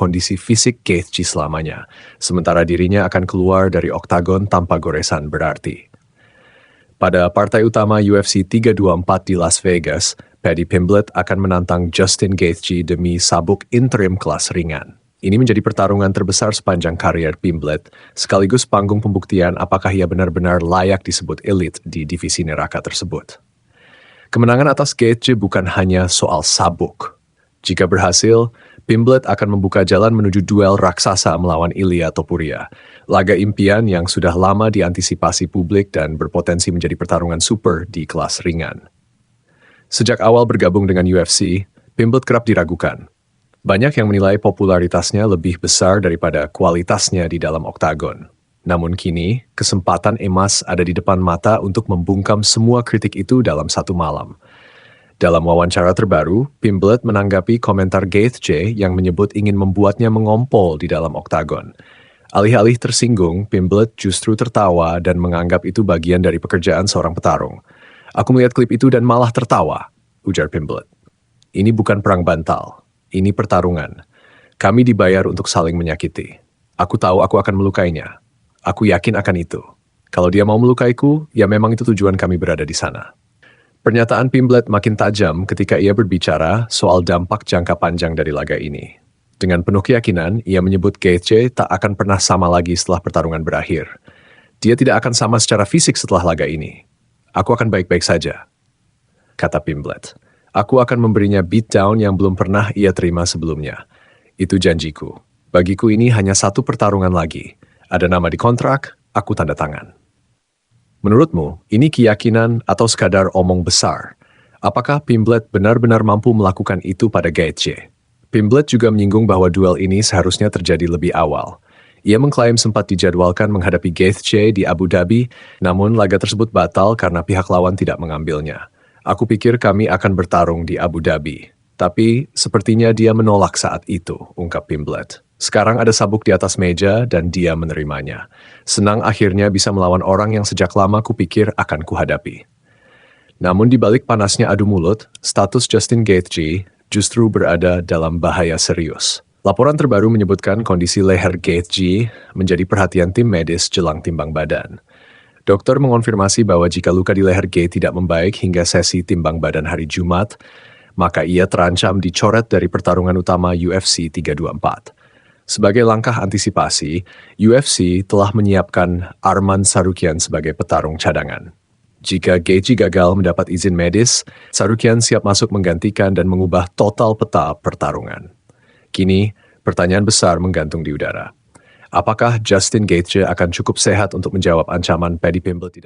kondisi fisik Gaethje selamanya, sementara dirinya akan keluar dari oktagon tanpa goresan berarti. Pada partai utama UFC 324 di Las Vegas, Paddy Pimblett akan menantang Justin Gaethje demi sabuk interim kelas ringan. Ini menjadi pertarungan terbesar sepanjang karier Pimblett, sekaligus panggung pembuktian apakah ia benar-benar layak disebut elit di divisi neraka tersebut. Kemenangan atas Gaethje bukan hanya soal sabuk. Jika berhasil, Pimblett akan membuka jalan menuju duel raksasa melawan Ilia Topuria, laga impian yang sudah lama diantisipasi publik dan berpotensi menjadi pertarungan super di kelas ringan. Sejak awal bergabung dengan UFC, Pimblett kerap diragukan. Banyak yang menilai popularitasnya lebih besar daripada kualitasnya di dalam oktagon. Namun kini, kesempatan emas ada di depan mata untuk membungkam semua kritik itu dalam satu malam. Dalam wawancara terbaru, Pimblett menanggapi komentar Gaethje yang menyebut ingin membuatnya mengompol di dalam oktagon. Alih-alih tersinggung, Pimblett justru tertawa dan menganggap itu bagian dari pekerjaan seorang petarung. "Aku melihat klip itu dan malah tertawa," ujar Pimblett. "Ini bukan perang bantal. Ini pertarungan. Kami dibayar untuk saling menyakiti. Aku tahu aku akan melukainya. Aku yakin akan itu. Kalau dia mau melukaiku, ya memang itu tujuan kami berada di sana." Pernyataan Pimblett makin tajam ketika ia berbicara soal dampak jangka panjang dari laga ini. Dengan penuh keyakinan, ia menyebut Gaethje tak akan pernah sama lagi setelah pertarungan berakhir. Dia tidak akan sama secara fisik setelah laga ini. "Aku akan baik-baik saja," kata Pimblett. "Aku akan memberinya beatdown yang belum pernah ia terima sebelumnya. Itu janjiku. Bagiku ini hanya satu pertarungan lagi. Ada nama di kontrak, aku tanda tangan." Menurutmu, ini keyakinan atau sekadar omong besar? Apakah Pimblett benar-benar mampu melakukan itu pada Gaethje? Pimblett juga menyinggung bahwa duel ini seharusnya terjadi lebih awal. Ia mengklaim sempat dijadwalkan menghadapi Gaethje di Abu Dhabi, namun laga tersebut batal karena pihak lawan tidak mengambilnya. "Aku pikir kami akan bertarung di Abu Dhabi, tapi sepertinya dia menolak saat itu," ungkap Pimblett. "Sekarang ada sabuk di atas meja dan dia menerimanya. Senang akhirnya bisa melawan orang yang sejak lama kupikir akan kuhadapi." Namun di balik panasnya adu mulut, status Justin Gaethje justru berada dalam bahaya serius. Laporan terbaru menyebutkan kondisi leher Gaethje menjadi perhatian tim medis jelang timbang badan. Dokter mengonfirmasi bahwa jika luka di leher Gaethje tidak membaik hingga sesi timbang badan hari Jumat, maka ia terancam dicoret dari pertarungan utama UFC 324. Sebagai langkah antisipasi, UFC telah menyiapkan Arman Tsarukyan sebagai petarung cadangan. Jika Gaethje gagal mendapat izin medis, Tsarukyan siap masuk menggantikan dan mengubah total peta pertarungan. Kini, pertanyaan besar menggantung di udara. Apakah Justin Gaethje akan cukup sehat untuk menjawab ancaman Paddy Pimblett?